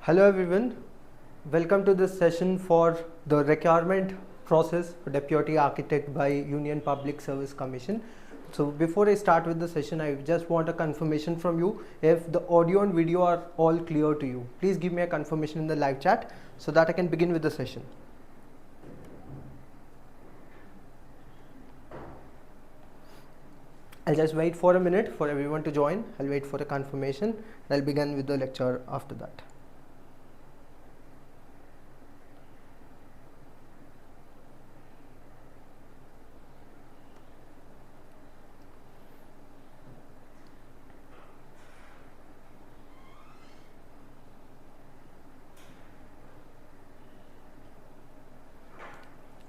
Hello everyone, welcome to this session for the requirement process for Deputy Architect by Union Public Service Commission. So before I start with the session, I just want a confirmation from you if the audio and video are all clear to you. Please give me a confirmation in the live chat so that I can begin with the session. I'll just wait for a minute for everyone to join. I'll wait for a confirmation and I'll begin with the lecture after that.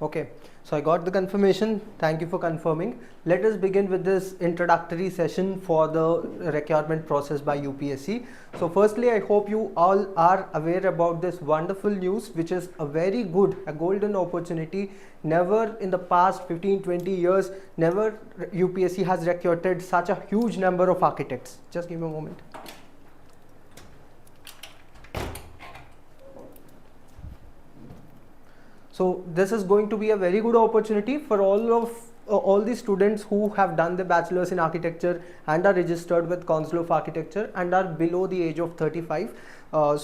Okay, so I got the confirmation. Thank you for confirming. Let us begin with this introductory session for the requirement process by UPSC. So firstly, I hope you all are aware about this wonderful news, which is a very good, a golden opportunity. Never in the past 15-20 years, never UPSC has recruited such a huge number of architects. Just give me a moment. So this is going to be a very good opportunity for all the students who have done the bachelor's in architecture and are registered with Council of Architecture and are below the age of 35. It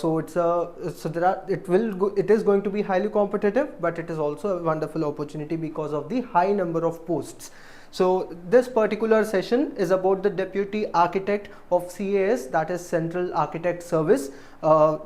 is going to be highly competitive, but it is also a wonderful opportunity because of the high number of posts. So this particular session is about the Deputy Architect of CAS, that is Central Architect Service,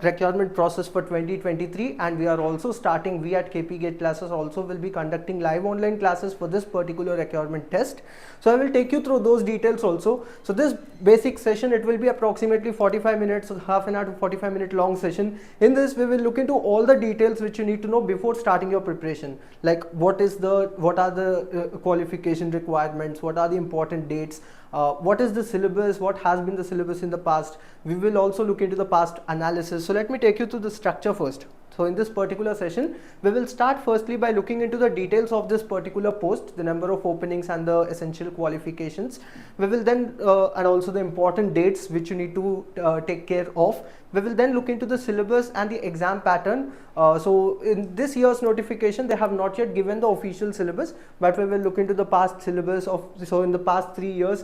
requirement process for 2023, and we are also starting, we at KP Gate Classes also will be conducting live online classes for this particular requirement test. So I will take you through those details also. So this basic session, it will be approximately 45 minutes, so half an hour to 45 minute long session. In this we will look into all the details which you need to know before starting your preparation, like what are the qualification requirements, what are the important dates, what is the syllabus, what has been the syllabus in the past. We will also look into the past analysis. So let me take you through the structure first. So in this particular session, we will start firstly by looking into the details of this particular post, the number of openings and the essential qualifications. We will then, and also the important dates which you need to take care of. We will then look into the syllabus and the exam pattern. So in this year's notification, they have not yet given the official syllabus, but we will look into the past syllabus of, so in the past 3 years,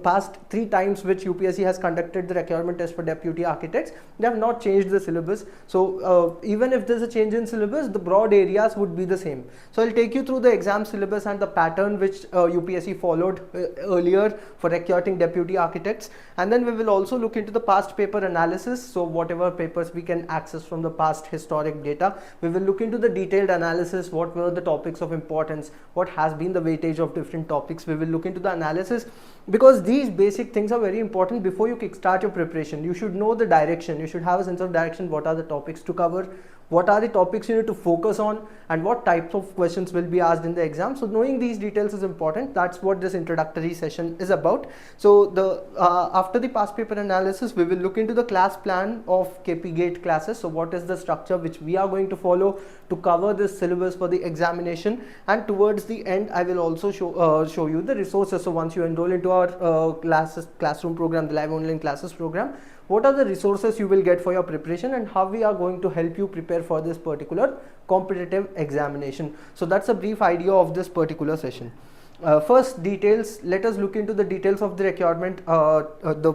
past 3 times which UPSC has conducted the requirement test for deputy architects, they have not changed the syllabus. So even if there's a change in syllabus, the broad areas would be the same. So I'll take you through the exam syllabus and the pattern which UPSC followed earlier for recruiting deputy architects, and then we will also look into the past paper analysis. So whatever papers we can access from the past historic data, we will look into the detailed analysis, what were the topics of importance, what has been the weightage of different topics. We will look into the analysis, because these basic things are very important before you kickstart your preparation. You should know the direction, you should have a sense of direction, what are the topics to cover, what are the topics you need to focus on, and what types of questions will be asked in the exam. So knowing these details is important. That's what this introductory session is about. So after the past paper analysis, we will look into the class plan of KP Gate classes. So what is the structure which we are going to follow to cover this syllabus for the examination, and towards the end I will also show you the resources. So once you enroll into our classroom program, the live online classes program, what are the resources you will get for your preparation and how we are going to help you prepare for this particular competitive examination. So that's a brief idea of this particular session. First, details. Let us look into the details of the requirement, the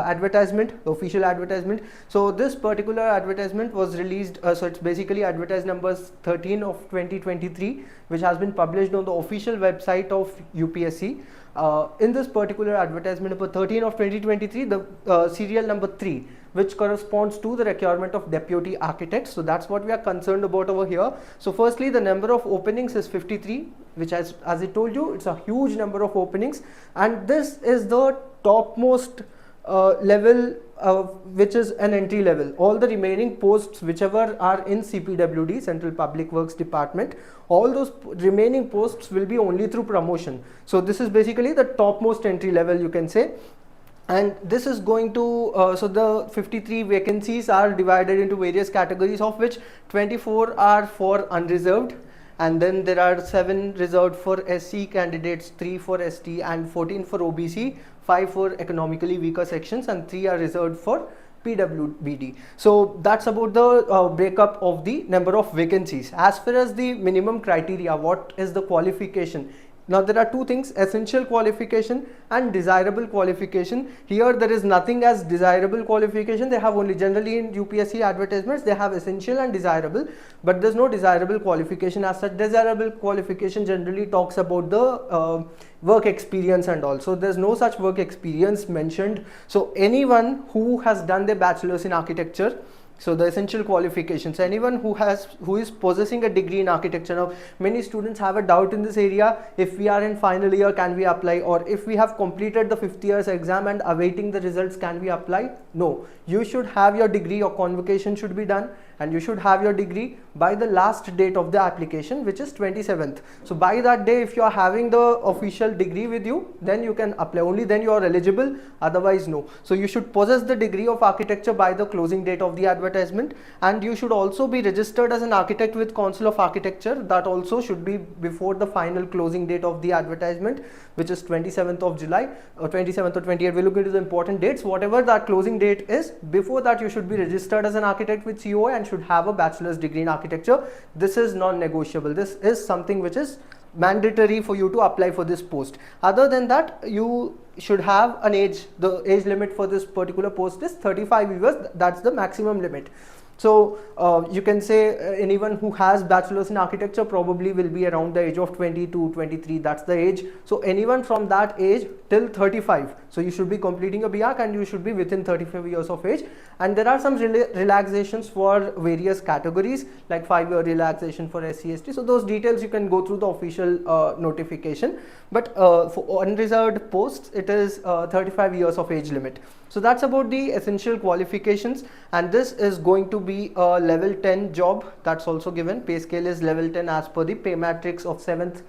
advertisement, the official advertisement. So this particular advertisement was released, so it's basically advertised numbers 13 of 2023, which has been published on the official website of UPSC. In this particular advertisement number 13 of 2023, the serial number 3, which corresponds to the requirement of deputy architects. So that's what we are concerned about over here. So firstly, the number of openings is 53, which as I told you, it's a huge number of openings, and this is the topmost level, which is an entry level. All the remaining posts whichever are in CPWD, Central Public Works Department, all those remaining posts will be only through promotion. So this is basically the topmost entry level, you can say. And this is going to, so the 53 vacancies are divided into various categories, of which 24 are for unreserved, and then there are 7 reserved for SC candidates, 3 for ST, and 14 for OBC, 5 for economically weaker sections, and 3 are reserved for CPWD. So that's about the breakup of the number of vacancies. As far as the minimum criteria, what is the qualification? Now there are two things, essential qualification and desirable qualification. Here there is nothing as desirable qualification. They have only, generally in UPSC advertisements they have essential and desirable, but there's no desirable qualification as such. Desirable qualification generally talks about the work experience and all. So there's no such work experience mentioned. So anyone who has done their bachelor's in architecture, so the essential qualifications, anyone who is possessing a degree in architecture. Now many students have a doubt in this area, if we are in final year can we apply, or if we have completed the 5th year's exam and awaiting the results can we apply? No, you should have your degree, your convocation should be done, and you should have your degree by the last date of the application, which is 27th. So by that day, if you are having the official degree with you, then you can apply, only then you are eligible, otherwise no. So you should possess the degree of architecture by the closing date of the advertisement, and you should also be registered as an architect with Council of Architecture. That also should be before the final closing date of the advertisement, which is 27th of July or 27th or 28th. We look into the important dates. Whatever that closing date is, before that you should be registered as an architect with COA and should have a bachelor's degree in architecture. This is non-negotiable. This is something which is mandatory for you to apply for this post. Other than that, you should have an age. The age limit for this particular post is 35 years. That's the maximum limit. So you can say anyone who has bachelor's in architecture probably will be around the age of 22, 23, that's the age. So anyone from that age till 35. So you should be completing a BArch and you should be within 35 years of age. And there are some relaxations for various categories, like 5-year relaxation for SC/ST. So those details you can go through the official notification. But for unreserved posts, it is 35 years of age limit. So that's about the essential qualifications, and this is going to be a level 10 job. That's also given. Pay scale is level 10 as per the pay matrix of 7th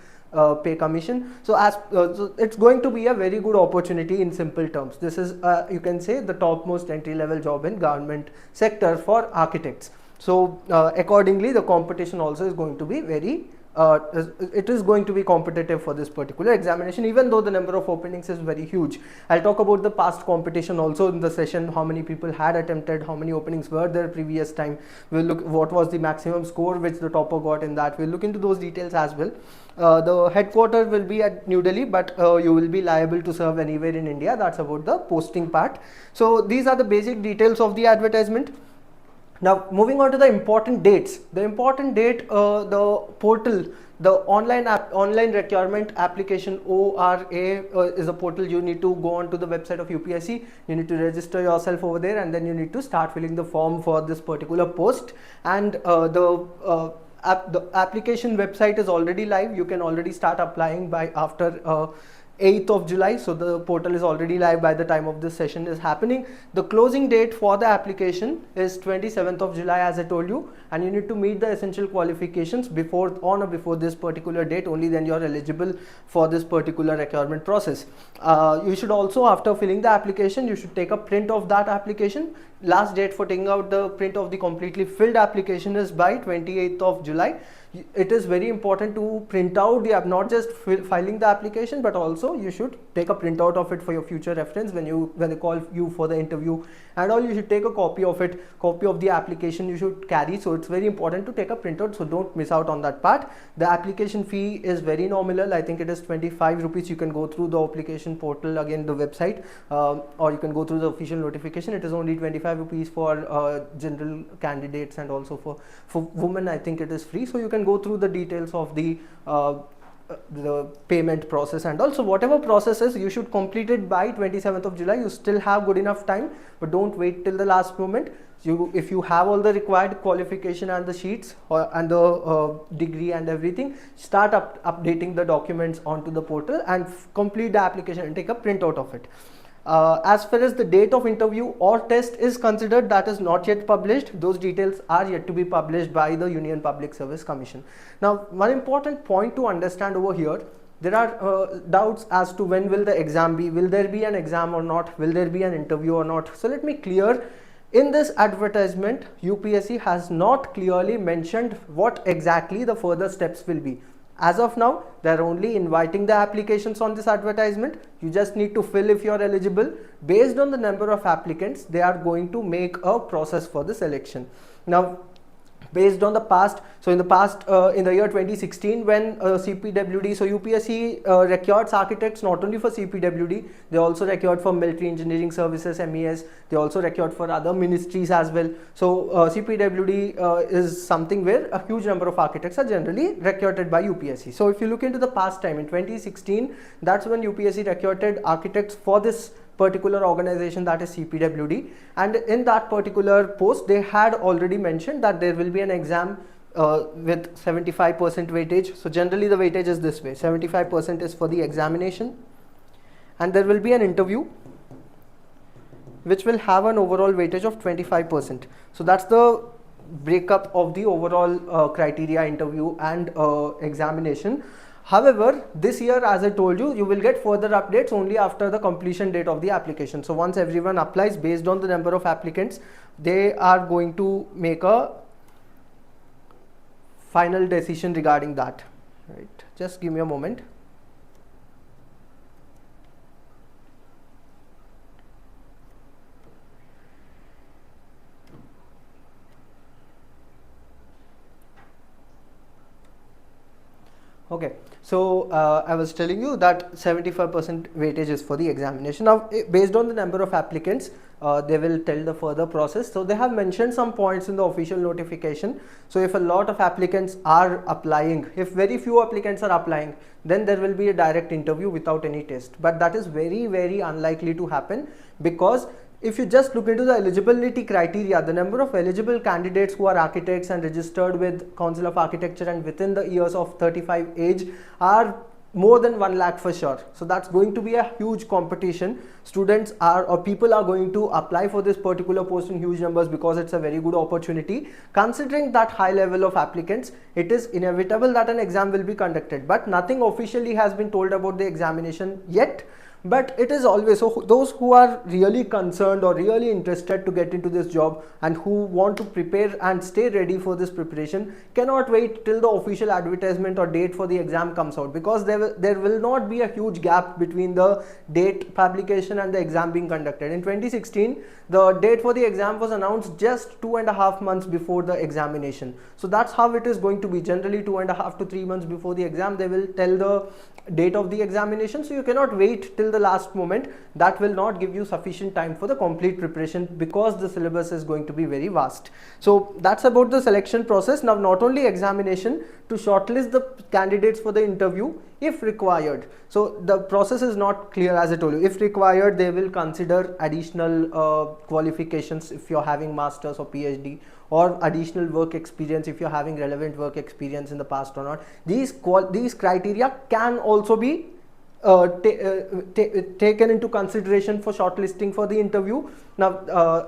pay commission. So so it's going to be a very good opportunity in simple terms. This is you can say the topmost entry level job in government sector for architects. So accordingly the competition also is going to be very it is going to be competitive for this particular examination, even though the number of openings is very huge. I'll talk about the past competition also in the session, how many people had attempted, how many openings were there previous time. We'll look what was the maximum score which the topper got in that. We'll look into those details as well. The headquarters will be at New Delhi, but you will be liable to serve anywhere in India. That's about the posting part. So these are the basic details of the advertisement. Now moving on to the important dates. The important date, the portal, the online requirement application ORA is a portal. You need to go on to the website of UPSC. You need to register yourself over there, and then you need to start filling the form for this particular post. And the application website is already live. You can already start applying by after 8th of July. So the portal is already live by the time of this session is happening. The closing date for the application is 27th of July, as I told you, and you need to meet the essential qualifications before this particular date. Only then you are eligible for this particular requirement process. You should also, after filling the application, you should take a print of that application. Last date for taking out the print of the completely filled application is by 28th of July. It is very important to print out the not just filing the application, but also you should take a printout of it for your future reference when they call you for the interview, and all. You should take a copy of it, copy of the application you should carry. So it's very important to take a printout, so don't miss out on that part. The application fee is very nominal. I think it is 25 rupees. You can go through the application portal, again the website, or you can go through the official notification. It is only 25 rupees for general candidates, and also for women I think it is free. So you can go through the details of the payment process, and also whatever processes you should complete it by 27th of July. You still have good enough time, but don't wait till the last moment. If you have all the required qualification and the sheets and the degree and everything, start updating the documents onto the portal and complete the application and take a printout of it. As far as the date of interview or test is considered, that is not yet published. Those details are yet to be published by the Union Public Service Commission. Now, one important point to understand over here, there are doubts as to when will the exam be. Will there be an exam or not? Will there be an interview or not? So let me clear. In this advertisement, UPSC has not clearly mentioned what exactly the further steps will be. As of now, they are only inviting the applications on this advertisement. You just need to fill if you are eligible. Based on the number of applicants, they are going to make a process for the selection. Now, based on the past, so in the year 2016, when CPWD, so UPSC records architects not only for CPWD, they also record for military engineering services, MES, they also record for other ministries as well. So CPWD is something where a huge number of architects are generally recorded by UPSC. So if you look into the past time, in 2016, that's when UPSC recorded architects for this particular organization, that is CPWD, and in that particular post they had already mentioned that there will be an exam with 75% weightage. So generally the weightage is this way: 75% is for the examination, and there will be an interview which will have an overall weightage of 25%. So that's the breakup of the overall criteria, interview and examination. However, this year, as I told you, you will get further updates only after the completion date of the application. So once everyone applies, based on the number of applicants, they are going to make a final decision regarding that. Right? Just give me a moment. Okay, so I was telling you that 75% weightage is for the examination. Now, based on the number of applicants, they will tell the further process. So they have mentioned some points in the official notification. So if a lot of applicants are applying, if very few applicants are applying, then there will be a direct interview without any test. But that is very, very unlikely to happen, because if you just look into the eligibility criteria, the number of eligible candidates who are architects and registered with Council of Architecture and within the years of 35 age are more than 1 lakh for sure. So that's going to be a huge competition. Students are, or people are going to apply for this particular post in huge numbers, because it's a very good opportunity. Considering that high level of applicants, it is inevitable that an exam will be conducted, but nothing officially has been told about the examination yet. But it is always, so those who are really concerned or really interested to get into this job and who want to prepare and stay ready for this preparation cannot wait till the official advertisement or date for the exam comes out, because there will not be a huge gap between the date publication and the exam being conducted. In 2016, the date for the exam was announced just 2.5 months before the examination. So that's how it is going to be. Generally 2.5 to 3 months before the exam, they will tell the date of the examination. So you cannot wait till the last moment. That will not give you sufficient time for the complete preparation, because the syllabus is going to be very vast. So that's about the selection process. Now, not only examination, to shortlist the candidates for the interview if required. So the process is not clear, as I told you. If required, they will consider additional qualifications if you're having masters or PhD, or additional work experience if you're having relevant work experience in the past or not. These criteria can also be taken into consideration for shortlisting for the interview. Now,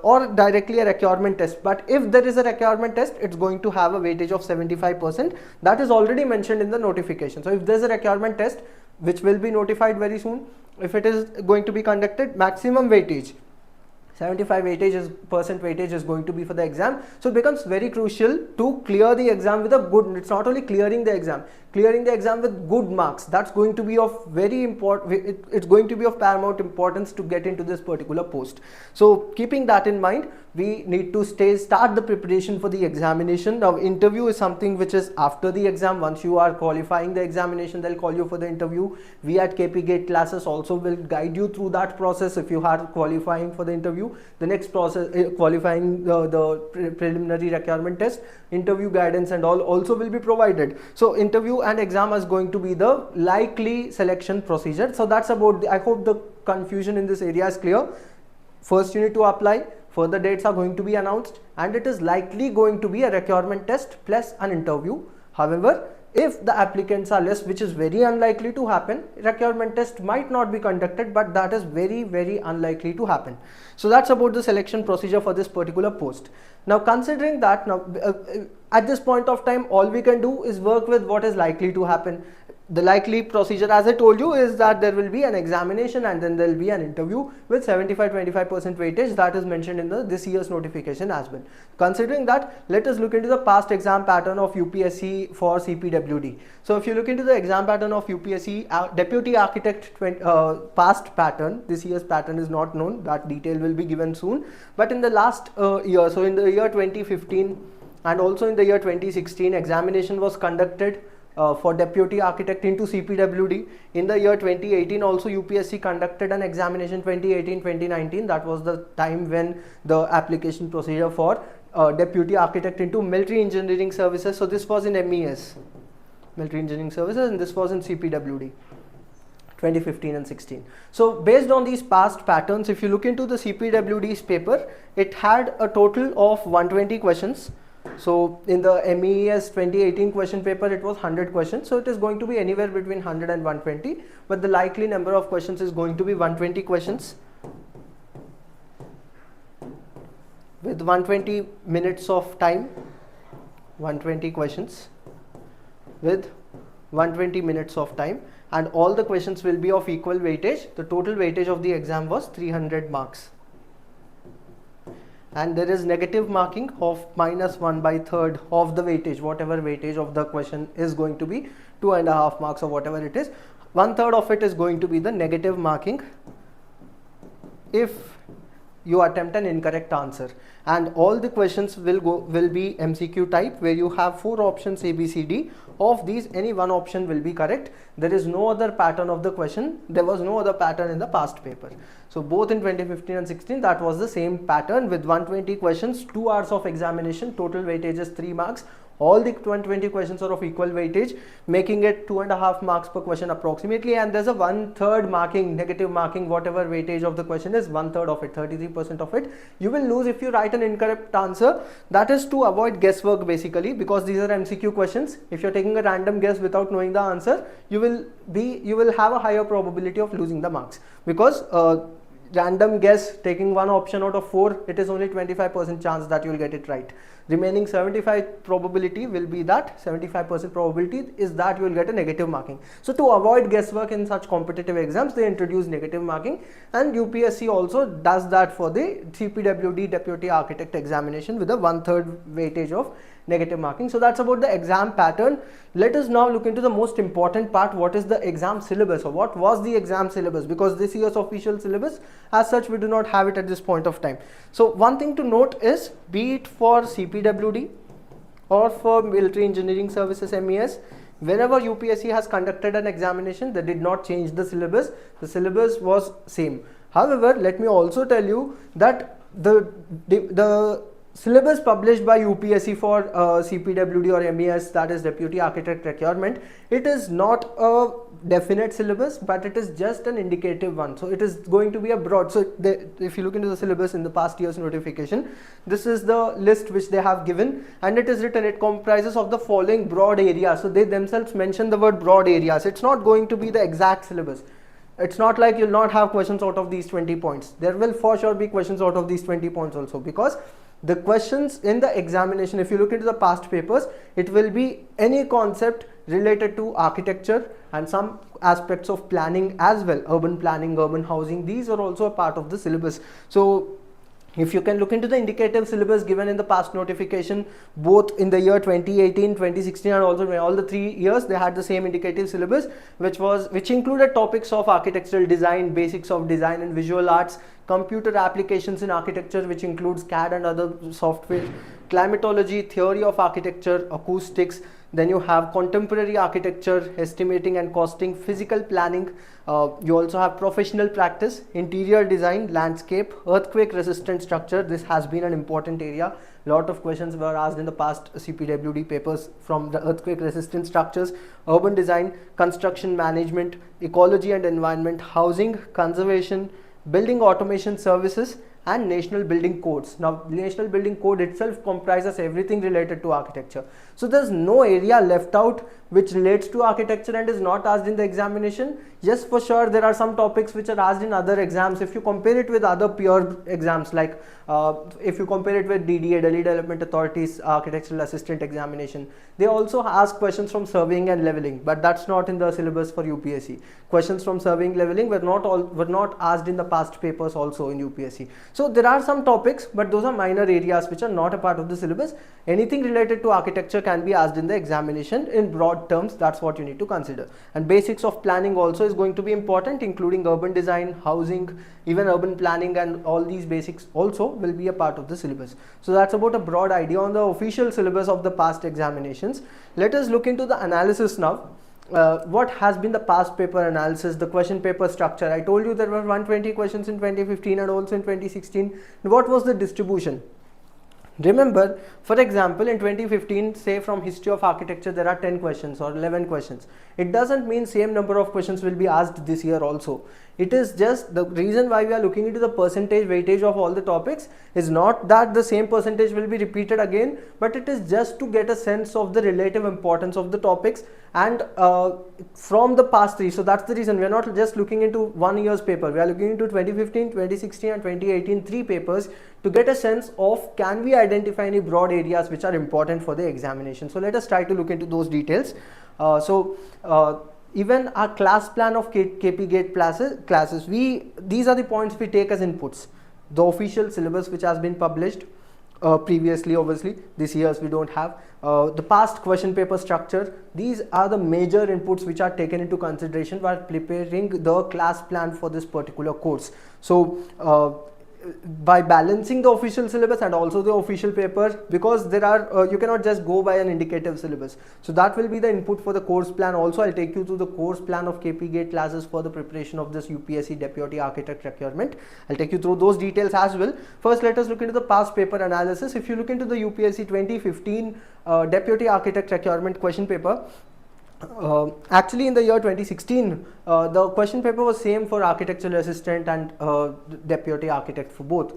or directly a requirement test. But if there is a requirement test, it's going to have a weightage of 75%. That is already mentioned in the notification. So if there's a requirement test, which will be notified very soon, if it is going to be conducted, maximum weightage, 75% weightage is going to be for the exam. So it becomes very crucial to clear the exam with a good, it's not only clearing the exam with good marks. That's going to be of very important, it's going to be of paramount importance to get into this particular post. So keeping that in mind, we need to start the preparation for the examination. Now, interview is something which is after the exam. Once you are qualifying the examination, they'll call you for the interview. We at KP Gate classes also will guide you through that process. If you are qualifying for the interview, the next process, qualifying the preliminary requirement test, interview guidance and all also will be provided. So interview and exam is going to be the likely selection procedure. So that's about I hope the confusion in this area is clear. First, you need to apply. Further dates are going to be announced, and it is likely going to be a requirement test plus an interview. However, if the applicants are less, which is very unlikely to happen, requirement test might not be conducted, but that is very, very unlikely to happen. So that's about the selection procedure for this particular post. Now, considering that, now at this point of time, all we can do is work with what is likely to happen. the likely procedure, as I told you, is that there will be an examination and then there will be an interview with 75-25% weightage that is mentioned in this year's notification as well. Considering that, let us look into the past exam pattern of UPSC for CPWD. So if you look into the exam pattern of UPSC, Deputy Architect past pattern, this year's pattern is not known, that detail will be given soon. But in the last year, so in the year 2015 and also in the year 2016, examination was conducted for Deputy Architect into CPWD. In the year 2018 also UPSC conducted an examination 2018-2019. That was the time when the application procedure for Deputy Architect into Military Engineering Services. So this was in MES, Military Engineering Services, and this was in CPWD. 2015 and 16. So based on these past patterns, if you look into the CPWD's paper, it had a total of 120 questions. So in the MES 2018 question paper, it was 100 questions. So it is going to be anywhere between 100 and 120, but the likely number of questions is going to be 120 questions with 120 minutes of time, 120 questions with 120 minutes of time, and all the questions will be of equal weightage. The total weightage of the exam was 300 marks. And there is negative marking of -1/3 of the weightage, whatever weightage of the question is going to be, 2.5 marks or whatever it is. 1/3 of it is going to be the negative marking if you attempt an incorrect answer. And all the questions will be MCQ type, where you have 4 options A, B, C, D. Of these, any one option will be correct. There is no other pattern of the question. There was no other pattern in the past paper. So both in 2015 and 16, that was the same pattern with 120 questions, 2 hours of examination, total weightage is 3 marks. All the 120 questions are of equal weightage, making it 2.5 marks per question approximately. And there's a 1/3 marking, negative marking, whatever weightage of the question is, 1/3 of it, 33% of it you will lose if you write an incorrect answer. That is to avoid guesswork basically, because these are MCQ questions. If you're taking a random guess without knowing the answer, you will have a higher probability of losing the marks, because random guess, taking one option out of 4, it is only 25% chance that you will get it right. Remaining 75% probability will be that 75% probability is that you will get a negative marking. So to avoid guesswork in such competitive exams, they introduce negative marking, and UPSC also does that for the CPWD Deputy Architect examination with a 1/3 weightage of negative marking. So that's about the exam pattern. Let us now look into the most important part. What is the exam syllabus, or what was the exam syllabus? Because this year's official syllabus, as such, we do not have it at this point of time. So one thing to note is, be it for CPWD or for Military Engineering Services MES, whenever UPSC has conducted an examination, they did not change the syllabus. The syllabus was same. However, let me also tell you that the syllabus published by UPSC for CPWD or MES, that is Deputy Architect Requirement, it is not a definite syllabus, but it is just an indicative one. So it is going to be a broad. So if you look into the syllabus in the past year's notification, this is the list which they have given, and it is written, it comprises of the following broad areas. So they themselves mention the word broad areas. It's not going to be the exact syllabus. It's not like you'll not have questions out of these 20 points. There will for sure be questions out of these 20 points also, because the questions in the examination, if you look into the past papers, it will be any concept related to architecture and some aspects of planning as well, urban planning, urban housing. These are also a part of the syllabus. So if you can look into the indicative syllabus given in the past notification, both in the year 2018, 2016 and also all the 3 years, they had the same indicative syllabus, which included topics of architectural design, basics of design and visual arts, computer applications in architecture, which includes CAD and other software, climatology, theory of architecture, acoustics. Then you have contemporary architecture, estimating and costing, physical planning. You also have professional practice, interior design, landscape, earthquake resistant structure. This has been an important area. Lot of questions were asked in the past CPWD papers from the earthquake resistant structures, urban design, construction management, ecology and environment, housing, conservation, building automation services, and national building codes. Now national building code itself comprises everything related to architecture. So there's no area left out which relates to architecture and is not asked in the examination? Yes, for sure, there are some topics which are asked in other exams. If you compare it with other pure exams, like if you compare it with DDA, Delhi Development Authority's Architectural Assistant Examination, they also ask questions from surveying and leveling, but that's not in the syllabus for UPSC. Questions from surveying leveling were not asked in the past papers also in UPSC. So there are some topics, but those are minor areas which are not a part of the syllabus. Anything related to architecture can be asked in the examination in broad terms. That's what you need to consider. And basics of planning also is going to be important, including urban design, housing, even urban planning, and all these basics also will be a part of the syllabus. So that's about a broad idea on the official syllabus of the past examinations. Let us look into the analysis now. What has been the past paper analysis, the question paper structure? I told you there were 120 questions in 2015 and also in 2016. What was the distribution? Remember, for example, in 2015, say from history of architecture, there are 10 questions or 11 questions. It doesn't mean same number of questions will be asked this year also. It is just the reason why we are looking into the percentage weightage of all the topics is not that the same percentage will be repeated again, but it is just to get a sense of the relative importance of the topics and from the past three. So that's the reason we are not just looking into 1 year's paper. We are looking into 2015, 2016 and 2018 three papers to get a sense of can we identify any broad areas which are important for the examination. So let us try to look into those details. Even our class plan of KP Gate classes, these are the points we take as inputs. The official syllabus which has been published previously, obviously this year's we don't have, the past question paper structure, these are the major inputs which are taken into consideration while preparing the class plan for this particular course. So by balancing the official syllabus and also the official paper, because there are you cannot just go by an indicative syllabus, so that will be the input for the course plan. Also I'll take you through the course plan of KP Gate classes for the preparation of this UPSC Deputy Architect requirement. I'll take you through those details as well. First, let us look into the past paper analysis. If you look into the UPSC 2015 Deputy Architect requirement question paper, actually in the year 2016 the question paper was same for architectural assistant and deputy architect. For both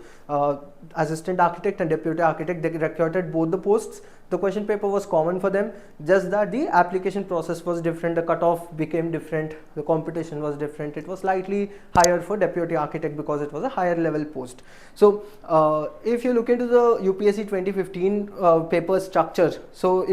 assistant architect and deputy architect, they recruited both the posts. The question paper was common for them, just that the application process was different, the cutoff became different, the competition was different. It was slightly higher for deputy architect because it was a higher level post. So if you look into the UPSC 2015 paper structure, so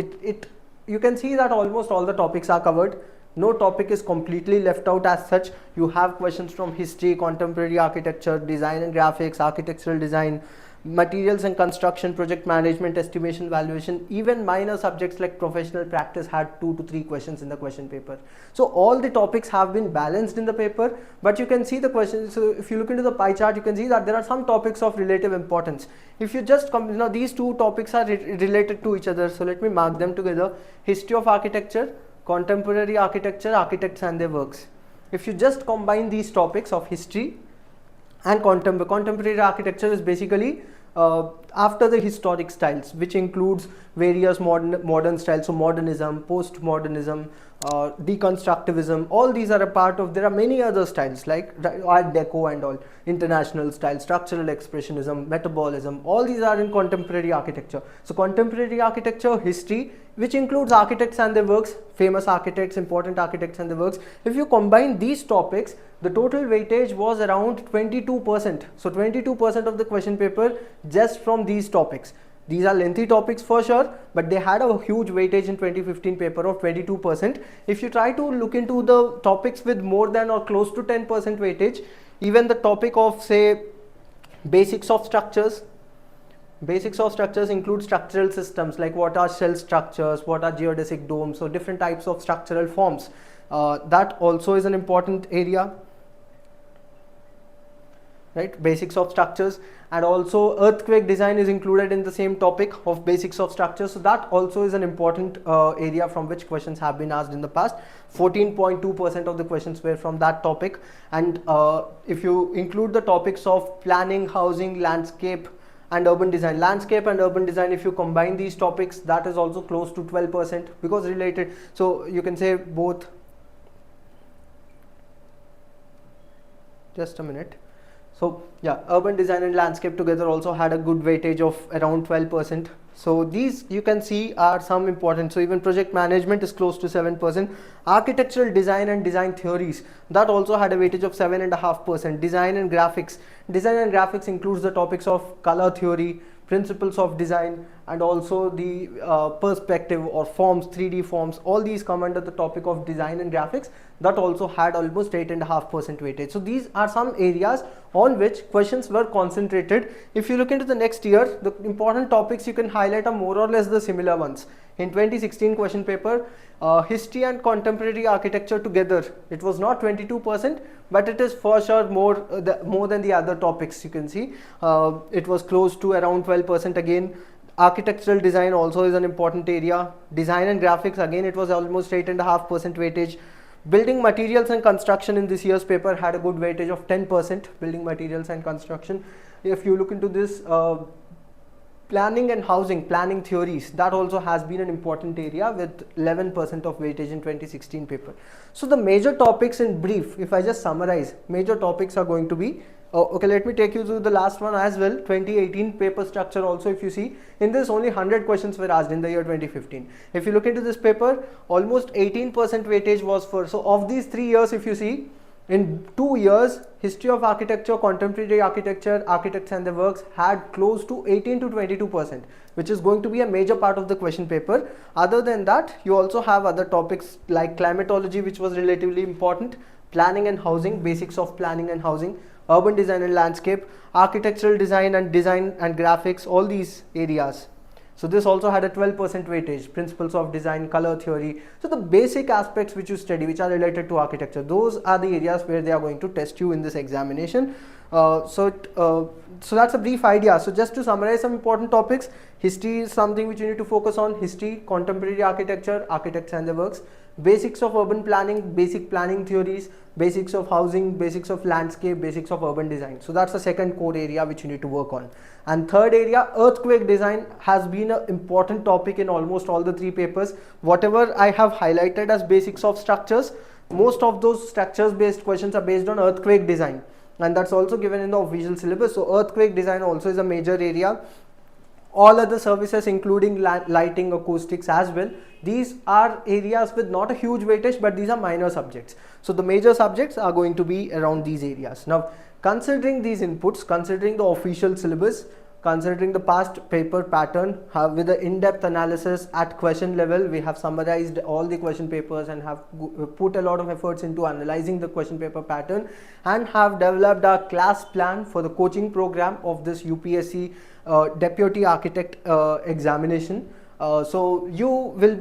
you can see that almost all the topics are covered. No topic is completely left out as such. You have questions from history, contemporary architecture, design and graphics, architectural design, materials and construction, project management, estimation, valuation. Even minor subjects like professional practice had 2 to 3 questions in the question paper. So all the topics have been balanced in the paper, but you can see the questions. So if you look into the pie chart, you can see that there are some topics of relative importance. If you just these two topics are related to each other, so let me mark them together: history of architecture, contemporary architecture, architects and their works. If you just combine these topics of history and contemporary architecture is basically after the historic styles, which includes various modern styles, so modernism, postmodernism, deconstructivism, all these are a part of. There are many other styles like Art Deco and all, international style, structural expressionism, metabolism, all these are in contemporary architecture. So contemporary architecture, history, which includes architects and their works, famous architects, important architects and their works. If you combine these topics, the total weightage was around 22%. So 22% of the question paper just from these topics. These are lengthy topics for sure, but they had a huge weightage in 2015 paper of 22%. If you try to look into the topics with more than or close to 10% weightage, even the topic of say basics of structures. Basics of structures include structural systems, like what are shell structures, what are geodesic domes, so different types of structural forms. That also is an important area, right? Basics of structures. And also earthquake design is included in the same topic of basics of structures. So that also is an important area from which questions have been asked in the past. 14.2% of the questions were from that topic. And if you include the topics of planning, housing, landscape and urban design, if you combine these topics, that is also close to 12% because related. So you can say both. Just a minute. So yeah, urban design and landscape together also had a good weightage of around 12%. So these you can see are some important. So even project management is close to 7%. Architectural design and design theories, that also had a weightage of 7.5%. Design and graphics. Design and graphics includes the topics of color theory, principles of design, and also the perspective or forms, 3D forms. All these come under the topic of design and graphics. That also had almost 8.5% weightage. So these are some areas on which questions were concentrated. If you look into the next year, the important topics you can highlight are more or less the similar ones. In 2016 question paper, history and contemporary architecture together, it was not 22%, but it is for sure more than the other topics. You can see it was close to around 12% again. Architectural design also is an important area. Design and graphics, again it was almost 8.5% weightage. Building materials and construction in this year's paper had a good weightage of 10%. Building materials and construction. If you look into this, planning and housing, planning theories, that also has been an important area with 11% of weightage in 2016 paper. So the major topics in brief, if I just summarize, major topics are going to be, okay, let me take you through the last one as well. 2018 paper structure also, if you see, in this only 100 questions were asked in the year 2015. If you look into this paper, almost 18% weightage was for, so of these 3 years, if you see, in 2 years, history of architecture, contemporary architecture, architects and their works had close to 18 to 22%, which is going to be a major part of the question paper. Other than that, you also have other topics like climatology, which was relatively important, planning and housing, basics of planning and housing, urban design and landscape, architectural design and graphics, all these areas. So this also had a 12% weightage, principles of design, color theory. So the basic aspects which you study, which are related to architecture, those are the areas where they are going to test you in this examination. So that's a brief idea. So just to summarize some important topics, history is something which you need to focus on. History, contemporary architecture, architects and their works, basics of urban planning, basic planning theories, basics of housing, basics of landscape, basics of urban design. So that's the second core area which you need to work on. And third area, earthquake design, has been an important topic in almost all the 3 papers. Whatever I have highlighted as basics of structures, most of those structures based questions are based on earthquake design, and that's also given in the official syllabus. So earthquake design also is a major area. All other services including lighting, acoustics as well, these are areas with not a huge weightage, but these are minor subjects. So the major subjects are going to be around these areas. Now considering these inputs, considering the official syllabus, considering the past paper pattern, with the in-depth analysis at question level, we have summarized all the question papers and have put a lot of efforts into analyzing the question paper pattern, and have developed a class plan for the coaching program of this UPSC Deputy Architect examination. So we will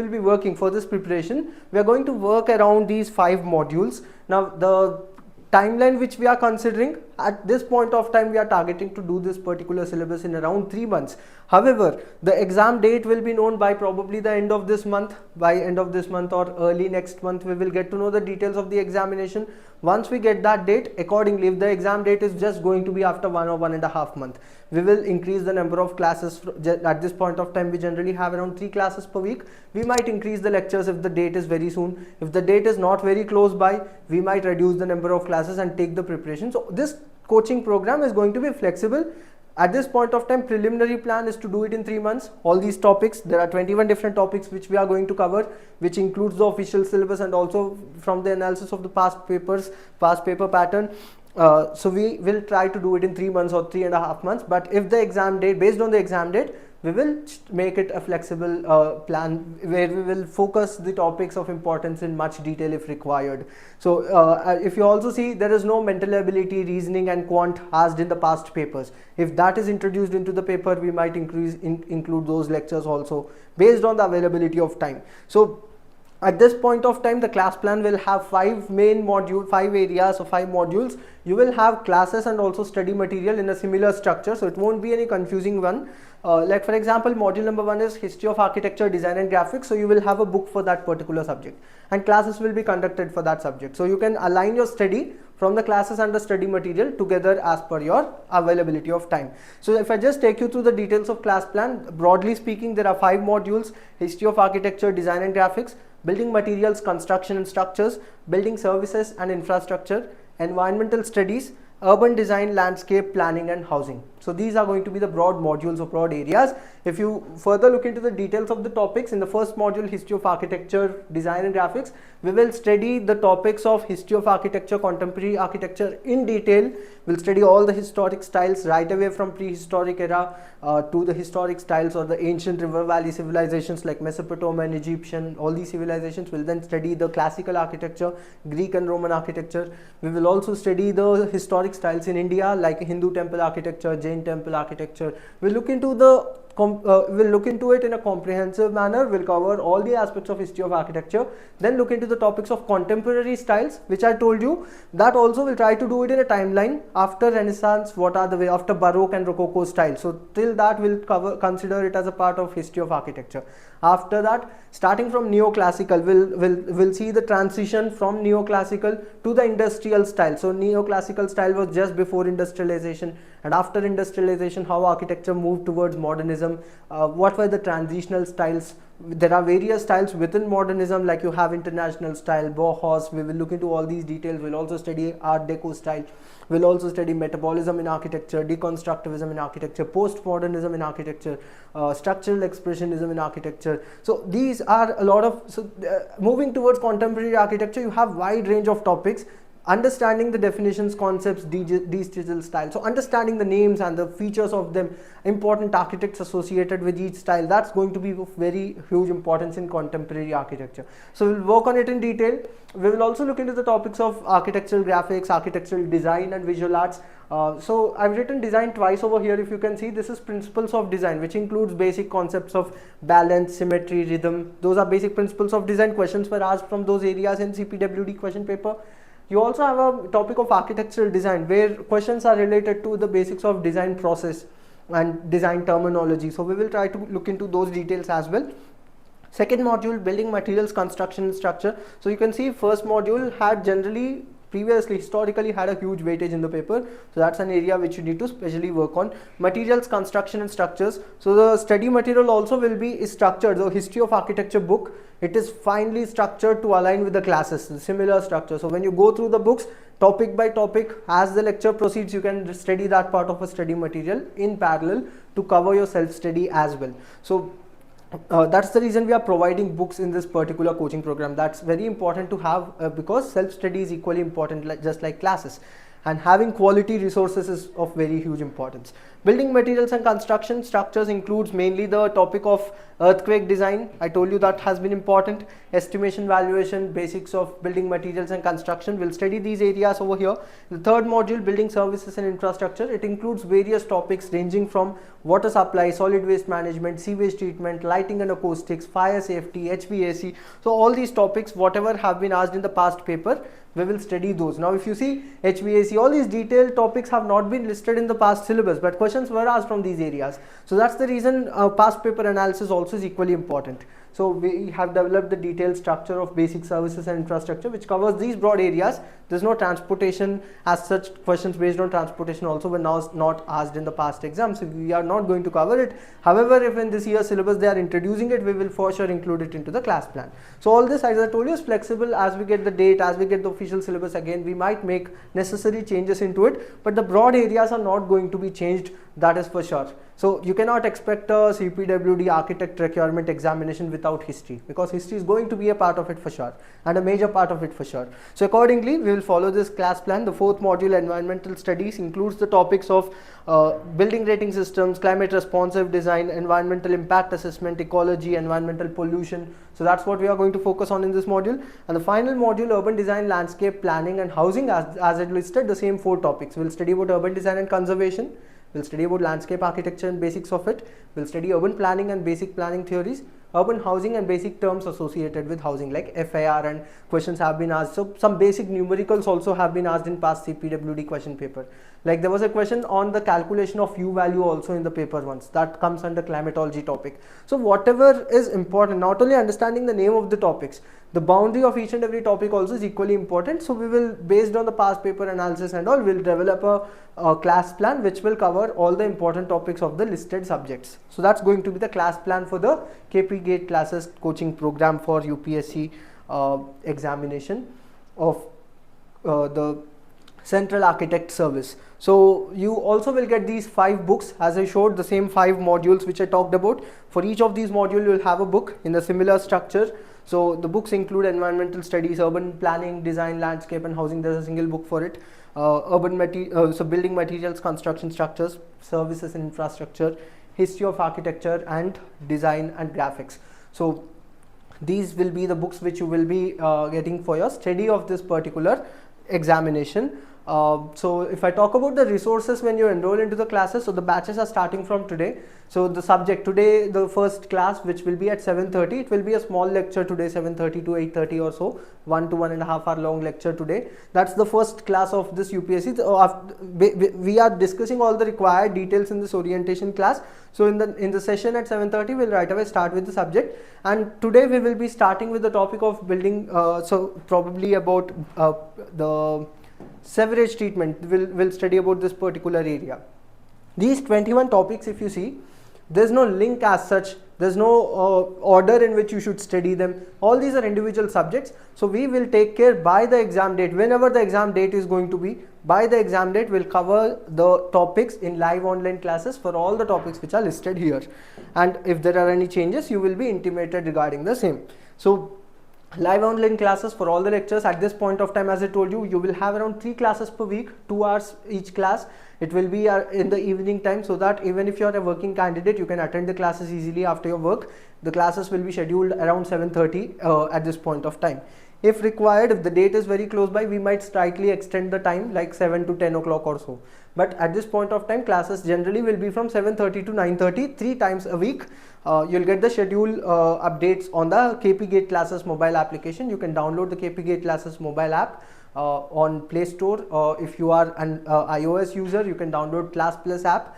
be working for this preparation. We are going to work around these 5 modules. Now the timeline which we are considering, at this point of time we are targeting to do this particular syllabus in around 3 months. However, the exam date will be known by probably the end of this month. By end of this month or early next month, we will get to know the details of the examination. Once we get that date, accordingly, if the exam date is just going to be after 1 or 1.5 months, we will increase the number of classes. At this point of time, we generally have around 3 classes per week. We might increase the lectures if the date is very soon. If the date is not very close by, we might reduce the number of classes and take the preparation. So this coaching program is going to be flexible. At this point of time, preliminary plan is to do it in 3 months. All these topics, there are 21 different topics which we are going to cover, which includes the official syllabus and also from the analysis of the past paper pattern. So we will try to do it in 3 months or 3.5 months. But if the exam date, based on the exam date, we will make it a flexible plan where we will focus the topics of importance in much detail if required. So if you also see, there is no mental ability, reasoning and quant asked in the past papers. If that is introduced into the paper, we might include those lectures also based on the availability of time. So at this point of time, the class plan will have 5 main modules, 5 areas or 5 modules. You will have classes and also study material in a similar structure, so it won't be any confusing one. Like for example, module number 1 is history of architecture, design and graphics. So you will have a book for that particular subject, and classes will be conducted for that subject. So you can align your study from the classes and the study material together as per your availability of time. So if I just take you through the details of class plan, broadly speaking, there are 5 modules: history of architecture, design and graphics, building materials, construction and structures, building services and infrastructure, environmental studies, urban design, landscape planning and housing. So these are going to be the broad modules or broad areas. If you further look into the details of the topics, in the first module, history of architecture, design and graphics, we will study the topics of history of architecture, contemporary architecture in detail. We'll study all the historic styles right away from prehistoric era to the historic styles or the ancient river valley civilizations like Mesopotamian, Egyptian, all these civilizations. We'll then study the classical architecture, Greek and Roman architecture. We will also study the historic styles in India like Hindu temple architecture, Jain temple architecture. We'll look into it in a comprehensive manner. We'll cover all the aspects of history of architecture, then look into the topics of contemporary styles, which I told you that also we'll try to do it in a timeline after Renaissance, what are the way after Baroque and Rococo style. So till that we'll consider it as a part of history of architecture. After that, starting from neoclassical, we'll see the transition from neoclassical to the industrial style. So neoclassical style was just before industrialization, and after industrialization how architecture moved towards modernism. What were the transitional styles? There are various styles within modernism, like you have international style, Bauhaus. We will look into all these details. We'll also study Art Deco style. We'll also study metabolism in architecture, deconstructivism in architecture, postmodernism in architecture, structural expressionism in architecture. So these are a lot of, moving towards contemporary architecture, you have wide range of topics. Understanding the definitions, concepts, digital style. So understanding the names and the features of them, important architects associated with each style, that's going to be of very huge importance in contemporary architecture. So we'll work on it in detail. We will also look into the topics of architectural graphics, architectural design and visual arts. So I've written design twice over here. If you can see, this is principles of design, which includes basic concepts of balance, symmetry, rhythm. Those are basic principles of design. Questions were asked from those areas in CPWD question paper. You also have a topic of architectural design, where questions are related to the basics of design process and design terminology. So we will try to look into those details as well. Second module, building materials, construction and structure. So you can see first module had generally historically had a huge weightage in the paper. So that's an area which you need to specially work on. Materials, construction and structures. So the study material also will be structured. The history of architecture book, it is finely structured to align with the classes, similar structure. So when you go through the books topic by topic, as the lecture proceeds, you can study that part of a study material in parallel to cover your self-study as well. So that's the reason we are providing books in this particular coaching program. That's very important to have because self-study is equally important, just like classes. And having quality resources is of very huge importance. Building materials and construction structures includes mainly the topic of earthquake design. I told you that has been important. Estimation, valuation, basics of building materials and construction. We'll study these areas over here. The third module, building services and infrastructure. It includes various topics ranging from water supply, solid waste management, sewage treatment, lighting and acoustics, fire safety, HVAC. So all these topics, whatever have been asked in the past paper, we will study those. Now if you see HVAC, all these detailed topics have not been listed in the past syllabus, but questions were asked from these areas. So that's the reason past paper analysis also is equally important. So we have developed the detailed structure of basic services and infrastructure, which covers these broad areas. There's no transportation as such. Questions based on transportation also were not asked in the past exams, so we are not going to cover it. However, if in this year's syllabus they are introducing it, we will for sure include it into the class plan. So all this, as I told you, is flexible. As we get the date, as we get the official syllabus again, we might make necessary changes into it, but the broad areas are not going to be changed, that is for sure. So you cannot expect a CPWD architect requirement examination without history, because history is going to be a part of it for sure, and a major part of it for sure. So accordingly, we will follow this class plan. The fourth module, environmental studies, includes the topics of building rating systems, climate responsive design, environmental impact assessment, ecology, environmental pollution. So that's what we are going to focus on in this module. And the final module, urban design, landscape planning and housing, as it listed, the same 4 topics. We'll study about urban design and conservation. We'll study about landscape architecture and basics of it. We'll study urban planning and basic planning theories, urban housing and basic terms associated with housing like FAR, and questions have been asked. So some basic numericals also have been asked in past CPWD question paper. Like there was a question on the calculation of U value also in the paper once. That comes under climatology topic. So whatever is important, not only understanding the name of the topics, the boundary of each and every topic also is equally important. So we will, based on the past paper analysis and all, will develop a class plan which will cover all the important topics of the listed subjects. So that's going to be the class plan for the KP GATE classes coaching program for UPSC examination of the Central Architect Service. So you also will get these 5 books, as I showed, the same 5 modules which I talked about. For each of these modules you will have a book in a similar structure. So the books include environmental studies, urban planning, design, landscape and housing. There's a single book for it. So building materials, construction structures, services and infrastructure, history of architecture and design and graphics. So these will be the books which you will be getting for your study of this particular examination. So if I talk about the resources when you enroll into the classes, so the batches are starting from today. So the subject today, the first class which will be at 7:30, it will be a small lecture today, 7:30 to 8:30 or so, 1 to 1.5 hour long lecture today. That's the first class of this UPSC. We are discussing all the required details in this orientation class. So in the session at 7:30, we'll right away start with the subject. And today we will be starting with the topic of building, so probably about the sewerage treatment. We'll study about this particular area. These 21 topics, if you see, there's no link as such, there's no order in which you should study them. All these are individual subjects. So we will take care by the exam date, whenever the exam date is going to be, by the exam date we'll cover the topics in live online classes for all the topics which are listed here. And if there are any changes, you will be intimated regarding the same. So live online classes for all the lectures at this point of time, as I told you, you will have around 3 classes per week, 2 hours each class. It will be in the evening time, so that even if you are a working candidate, you can attend the classes easily after your work. The classes will be scheduled around 7:30 at this point of time. If required, if the date is very close by, we might slightly extend the time, like 7 to 10 o'clock or so. But at this point of time, classes generally will be from 7:30 to 9:30, 3 times a week. You'll get the schedule updates on the KP Gate Classes mobile application. You can download the KP Gate Classes mobile app on Play Store. If you are an iOS user, you can download Classplan app.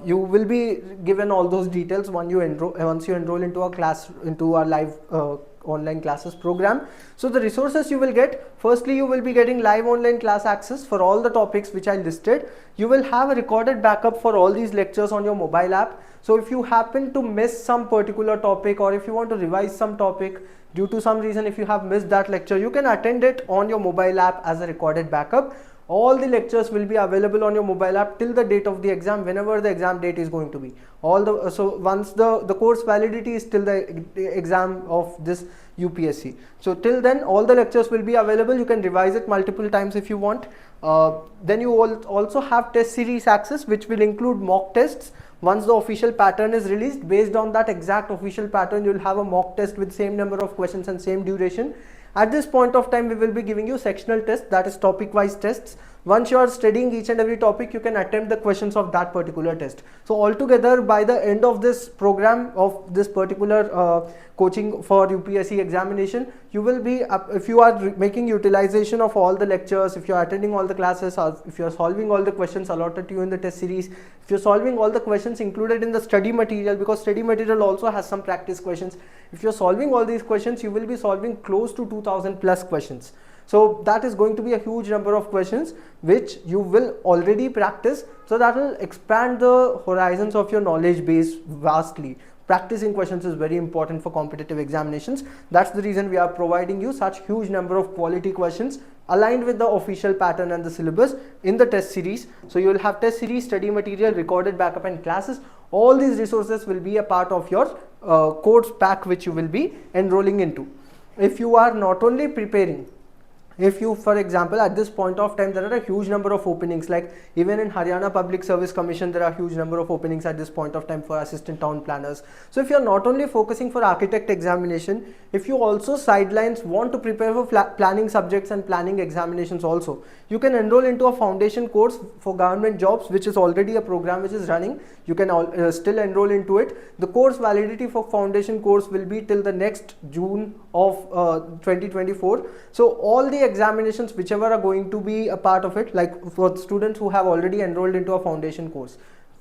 You will be given all those details once you enroll into a class, into our live online classes program. So the resources you will get, firstly you will be getting live online class access for all the topics which I listed. You will have a recorded backup for all these lectures on your mobile app. So if you happen to miss some particular topic, or if you want to revise some topic due to some reason, if you have missed that lecture, you can attend it on your mobile app as a recorded backup. All the lectures will be available on your mobile app till the date of the exam, whenever the exam date is going to be. So once the course validity is till the exam of this UPSC. So till then all the lectures will be available. You can revise it multiple times if you want. Then you will also have test series access, which will include mock tests. Once the official pattern is released, based on that exact official pattern, you will have a mock test with same number of questions and same duration. At this point of time, we will be giving you sectional tests, that is topic wise tests. Once you are studying each and every topic, you can attempt the questions of that particular test. So altogether, by the end of this program of this particular coaching for UPSC examination, you will be, if you are making utilization of all the lectures, if you are attending all the classes, or if you are solving all the questions allotted to you in the test series, if you are solving all the questions included in the study material, because study material also has some practice questions. If you are solving all these questions, you will be solving close to 2000 plus questions. So that is going to be a huge number of questions which you will already practice. So that will expand the horizons of your knowledge base vastly. Practicing questions is very important for competitive examinations. That's the reason we are providing you such huge number of quality questions aligned with the official pattern and the syllabus in the test series. So you will have test series, study material, recorded backup and classes. All these resources will be a part of your course pack which you will be enrolling into. If you are not only preparing, if you, for example, at this point of time, there are a huge number of openings, like even in Haryana Public Service Commission, there are huge number of openings at this point of time for assistant town planners. So if you are not only focusing for architect examination, if you also sidelines want to prepare for planning subjects and planning examinations also, you can enroll into a foundation course for government jobs, which is already a program which is running. You can still enroll into it. The course validity for foundation course will be till the next June of 2024. So all the examinations whichever are going to be a part of it, like for students who have already enrolled into a foundation course,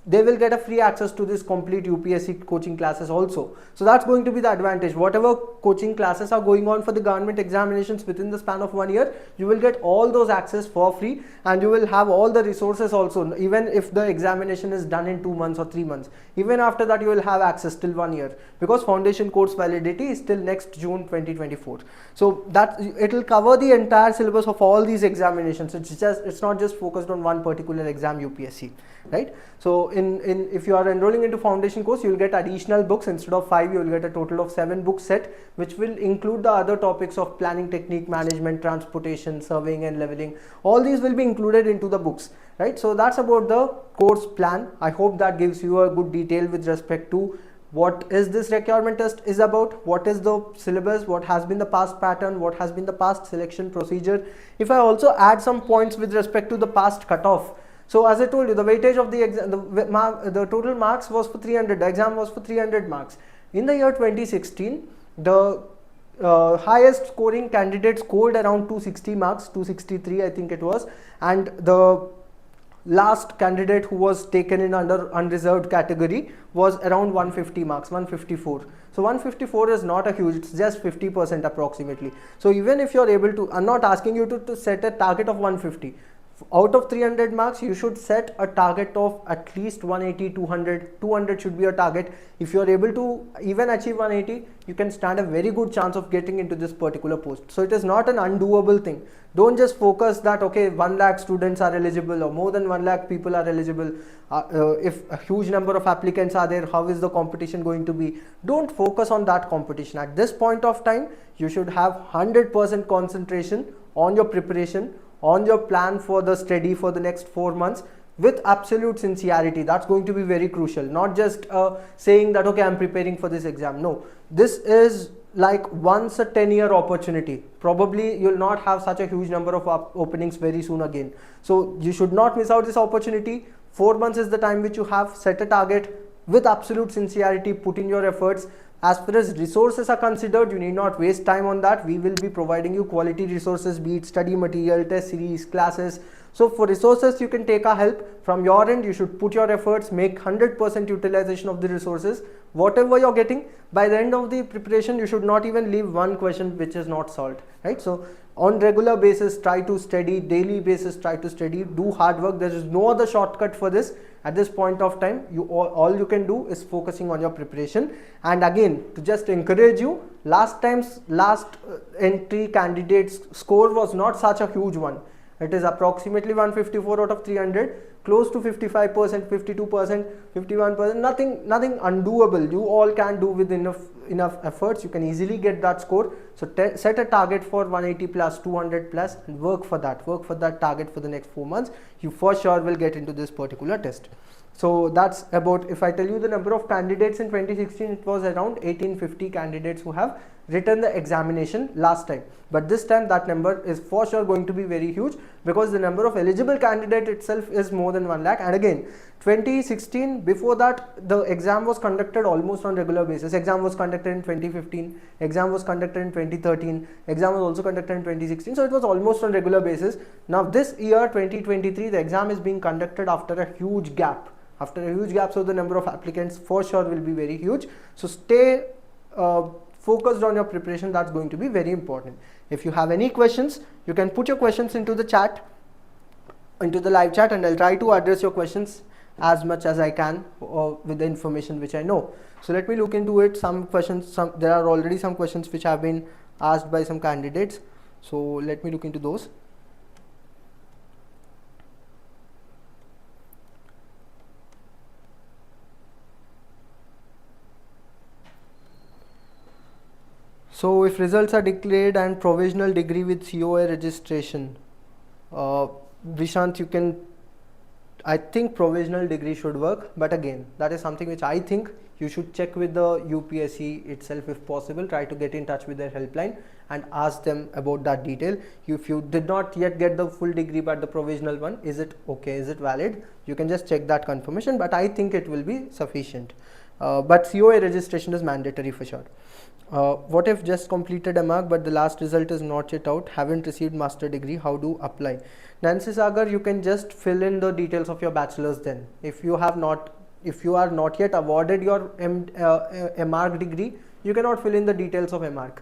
they will get a free access to this complete UPSC coaching classes also. So that's going to be the advantage. Whatever coaching classes are going on for the government examinations within the span of 1 year, you will get all those access for free, and you will have all the resources also. Even if the examination is done in 2 months or 3 months, even after that you will have access till 1 year, because foundation course validity is till next June 2024. So that it will cover the entire syllabus of all these examinations. It's not just focused on one particular exam UPSC, right? So if you are enrolling into foundation course, you will get additional books. Instead of 5, you will get a total of 7 book set, which will include the other topics of planning technique, management, transportation, surveying and leveling. All these will be included into the books, right? So that's about the course plan. I hope that gives you a good detail with respect to what is this requirement test is about, what is the syllabus, what has been the past pattern, what has been the past selection procedure. If I also add some points with respect to the past cutoff. So as I told you, the weightage of the exam, the total marks was for 300, the exam was for 300 marks. In the year 2016, the highest scoring candidate scored around 260 marks, 263 I think it was, and the last candidate who was taken in under unreserved category was around 150 marks, 154. So 154 is not a huge, it's just 50% approximately. So even if you're able to, I'm not asking you to set a target of 150. Out of 300 marks, you should set a target of at least 180, 200. 200 should be a target. If you are able to even achieve 180, you can stand a very good chance of getting into this particular post. So it is not an undoable thing. Don't just focus that, okay, 1 lakh students are eligible or more than 1 lakh people are eligible. If a huge number of applicants are there, how is the competition going to be? Don't focus on that competition. At this point of time, you should have 100% concentration on your preparation, on your plan for the study for the next 4 months with absolute sincerity. That's going to be very crucial. Not just saying that, okay, I'm preparing for this exam. No, this is like once a 10-year opportunity. Probably you'll not have such a huge number of openings very soon again. So you should not miss out this opportunity. 4 months is the time which you have. Set a target with absolute sincerity, put in your efforts. As far as resources are considered, you need not waste time on that. We will be providing you quality resources, be it study material, test series, classes. So for resources, you can take our help. From your end, you should put your efforts, make 100% utilization of the resources. Whatever you're getting, by the end of the preparation, you should not even leave one question which is not solved, right? So on regular basis, try to study, daily basis, try to study, do hard work. There is no other shortcut for this. At this point of time, all you can do is focusing on your preparation. And again, to just encourage you, last entry candidates score was not such a huge one. It is approximately 154 out of 300, close to 55%, 52%, 51%, nothing undoable. You all can do with enough efforts. You can easily get that score. So set a target for 180 plus, 200 plus, and work for that target for the next 4 months. You for sure will get into this particular test. So that's about, if I tell you the number of candidates in 2016, it was around 1850 candidates who have written the examination last time. But this time that number is for sure going to be very huge, because the number of eligible candidate itself is more than 1 lakh. And again, 2016, before that, the exam was conducted almost on regular basis. Exam was conducted in 2015, exam was conducted in 2013, exam was also conducted in 2016. So it was almost on regular basis. Now this year, 2023, the exam is being conducted after a huge gap. So the number of applicants for sure will be very huge. So stay focused on your preparation. That's going to be very important. If you have any questions, you can put your questions into the chat, into the live chat, and I'll try to address your questions as much as I can with the information which I know. So let me look into it. Some questions, there are already some questions which have been asked by some candidates. So let me look into those. So if results are declared and provisional degree with COA registration, Vishant, you can, I think provisional degree should work, but again, that is something which I think you should check with the UPSC itself if possible. Try to get in touch with their helpline and ask them about that detail. If you did not yet get the full degree but the provisional one, is it okay, is it valid? You can just check that confirmation, but I think it will be sufficient. But COA registration is mandatory for sure. What if just completed MArch but the last result is not yet out, haven't received master degree, how do apply? Nancy Sagar, you can just fill in the details of your bachelor's then. If you are not yet awarded your MArch degree, you cannot fill in the details of MArch.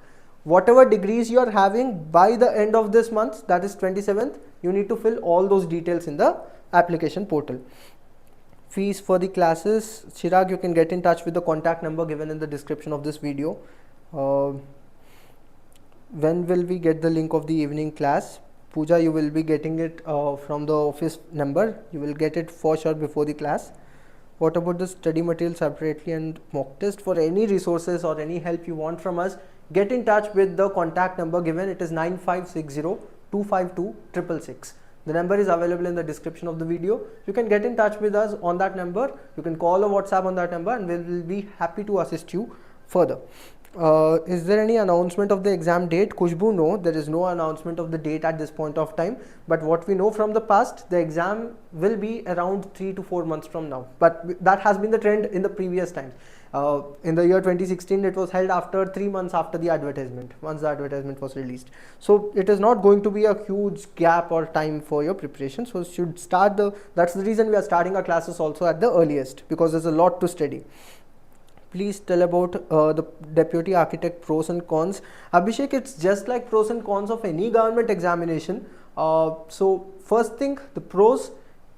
Whatever degrees you are having by the end of this month, that is 27th, you need to fill all those details in the application portal. Fees for the classes, Chirag, you can get in touch with the contact number given in the description of this video. When will we get the link of the evening class? Pooja, you will be getting it from the office number. You will get it for sure before the class. What about the study material separately and mock test? For any resources or any help you want from us, get in touch with the contact number given. It is 9560-252-666. The number is available in the description of the video. You can get in touch with us on that number. You can call or WhatsApp on that number and we will be happy to assist you further. Is there any announcement of the exam date? Kushbu, no, there is no announcement of the date at this point of time. But what we know from the past, the exam will be around 3 to 4 months from now. But that has been the trend in the previous times. In the year 2016, it was held after 3 months after the advertisement, once the advertisement was released. So it is not going to be a huge gap or time for your preparation. So should start that's the reason we are starting our classes also at the earliest, because there's a lot to study. Please tell about the deputy architect pros and cons. Abhishek, it's just like pros and cons of any government examination. So first thing, the pros,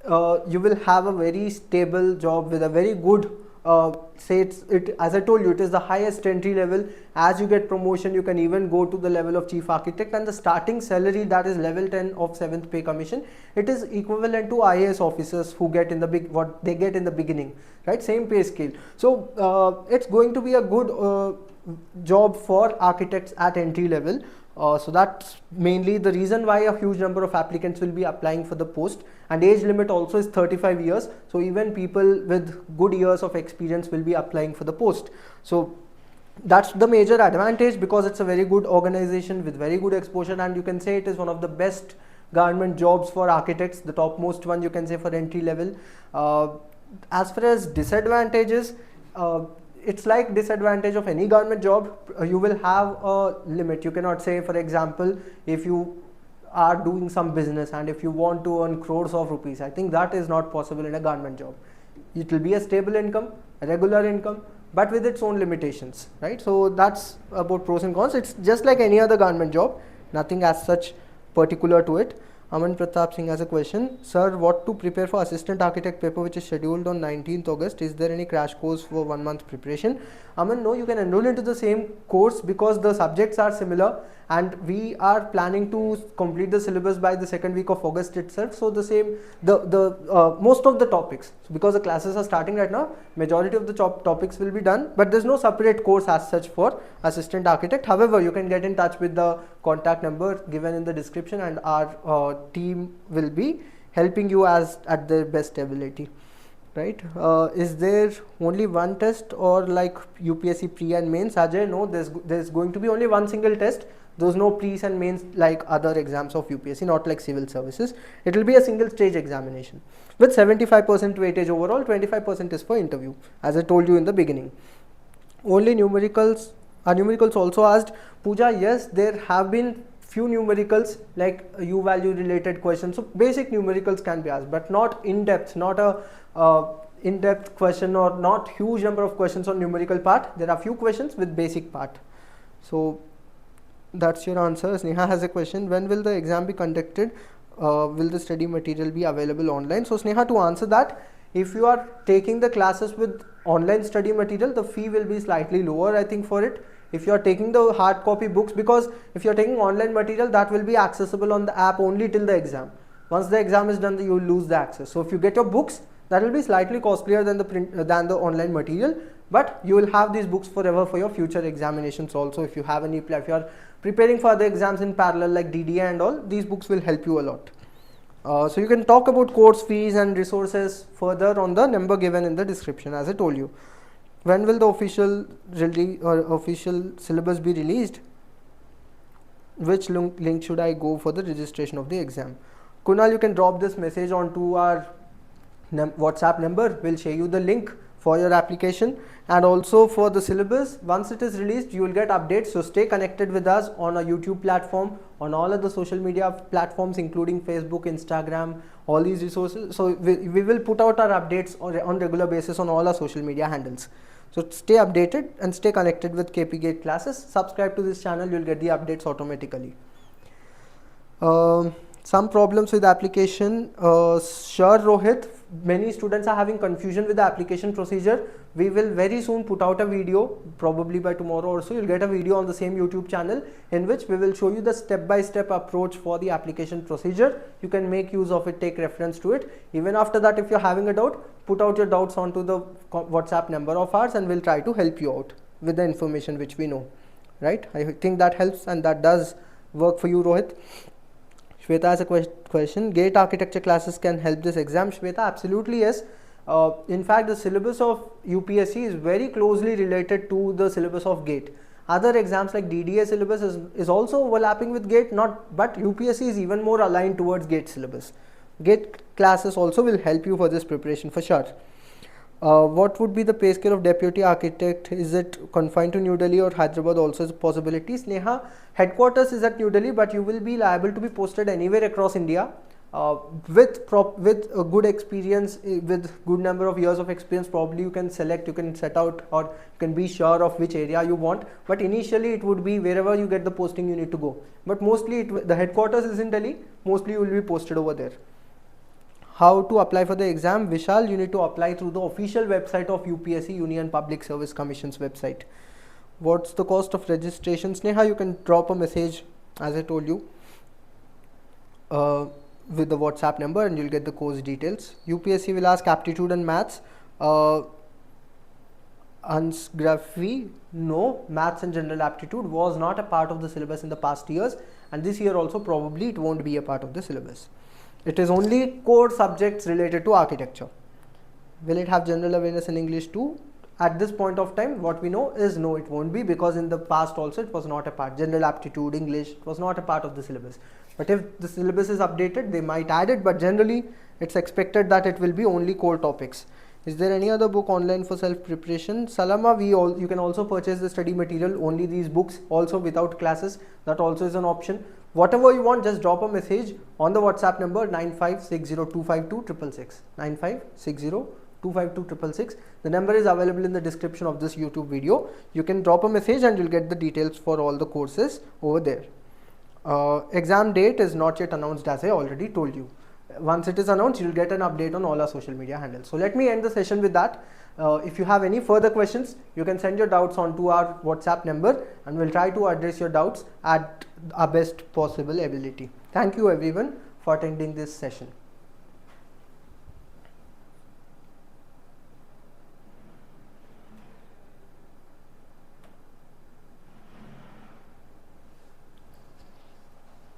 you will have a very stable job with a very good as I told you, it is the highest entry level. As you get promotion, you can even go to the level of chief architect, and the starting salary, that is level 10 of 7th pay commission, it is equivalent to IAS officers who get in the what they get in the beginning, right? Same pay scale. So it's going to be a good job for architects at entry level. So that's mainly the reason why a huge number of applicants will be applying for the post, and age limit also is 35 years. So even people with good years of experience will be applying for the post. So that's the major advantage, because it's a very good organization with very good exposure, and you can say it is one of the best government jobs for architects, the topmost one you can say for entry level. As far as disadvantages, it's like disadvantage of any government job. You will have a limit. You cannot say, for example, if you are doing some business and if you want to earn crores of rupees, I think that is not possible in a government job. It will be a stable income, a regular income, but with its own limitations, right? So that's about pros and cons. It's just like any other government job, nothing as such particular to it. Aman Pratap Singh has a question. Sir, what to prepare for assistant architect paper which is scheduled on 19th August? Is there any crash course for 1 month preparation? Aman, no, you can enroll into the same course because the subjects are similar, and we are planning to complete the syllabus by the 2nd week of August itself. So the same, most of the topics, so because the classes are starting right now, majority of the topics will be done, but there's no separate course as such for assistant architect. However, you can get in touch with the contact number given in the description, and our team will be helping you at their best ability, right? Is there only one test or like UPSC pre and mains? Ajay, no, there's going to be only one single test. There's no pre's and mains like other exams of UPSC, not like civil services. It will be a single stage examination with 75% weightage overall, 25% is for interview, as I told you in the beginning. Only numericals. Are numericals also asked? Pooja, yes, there have been few numericals like U-value related questions. So basic numericals can be asked, but not in-depth, not a in-depth question, or not huge number of questions on numerical part. There are few questions with basic part. So that's your answer. Sneha has a question. When will the exam be conducted? Will the study material be available online? So Sneha, to answer that, if you are taking the classes with online study material, the fee will be slightly lower, I think, for it. If you are taking the hard copy books, because if you are taking online material, that will be accessible on the app only till the exam. Once the exam is done, you will lose the access. So if you get your books, that will be slightly costlier than the online material, but you will have these books forever for your future examinations also. If you have any, if you are preparing for other exams in parallel like DDA and all, these books will help you a lot. So you can talk about course fees and resources further on the number given in the description, as I told you. When will the official syllabus be released? Which link should I go for the registration of the exam? Kunal, you can drop this message onto our WhatsApp number. We'll share you the link for your application. And also for the syllabus, once it is released, you will get updates. So stay connected with us on our YouTube platform, on all other social media platforms, including Facebook, Instagram, all these resources. So we will put out our updates on regular basis on all our social media handles. So stay updated and stay connected with KP Gate classes. Subscribe to this channel, you'll get the updates automatically. Some problems with application. Sure, Rohit, many students are having confusion with the application procedure. We will very soon put out a video, probably by tomorrow or so. You'll get a video on the same YouTube channel in which we will show you the step-by-step approach for the application procedure. You can make use of it, take reference to it. Even after that, if you're having a doubt, put out your doubts onto the WhatsApp number of ours and we'll try to help you out with the information which we know. Right? I think that helps and that does work for you, Rohit. Shweta has a question. GATE architecture classes can help this exam. Shweta, absolutely yes. In fact, the syllabus of UPSC is very closely related to the syllabus of GATE. Other exams like DDA syllabus is also overlapping with GATE, but UPSC is even more aligned towards GATE syllabus. GATE classes also will help you for this preparation for sure. What would be the pay scale of deputy architect? Is it confined to New Delhi or Hyderabad also is a possibility? Sneha, headquarters is at New Delhi, but you will be liable to be posted anywhere across India with a good experience, with good number of years of experience. Probably you can select, you can set out, or you can be sure of which area you want. But initially it would be wherever you get the posting you need to go. But mostly the headquarters is in Delhi. Mostly you will be posted over there. How to apply for the exam? Vishal, you need to apply through the official website of UPSC, Union Public Service Commission's website. What's the cost of registration? Sneha, you can drop a message as I told you with the WhatsApp number and you'll get the course details. UPSC will ask aptitude and maths. Ansgraphy, no, maths and general aptitude was not a part of the syllabus in the past years, and this year also probably it won't be a part of the syllabus. It is only core subjects related to architecture. Will it have general awareness in English too? At this point of time, what we know is no, it won't be, because in the past also it was not a part. General aptitude, English, it was not a part of the syllabus. But if the syllabus is updated, they might add it, but generally it's expected that it will be only core topics. Is there any other book online for self-preparation? Salama, you can also purchase the study material, only these books, also without classes. That also is an option. Whatever you want, just drop a message on the WhatsApp number 9560252666. 9560252666. The number is available in the description of this YouTube video. You can drop a message and you'll get the details for all the courses over there. Exam date is not yet announced, as I already told you. Once it is announced, you'll get an update on all our social media handles. So let me end the session with that. If you have any further questions, you can send your doubts onto our WhatsApp number and we'll try to address your doubts at our best possible ability. Thank you everyone for attending this session.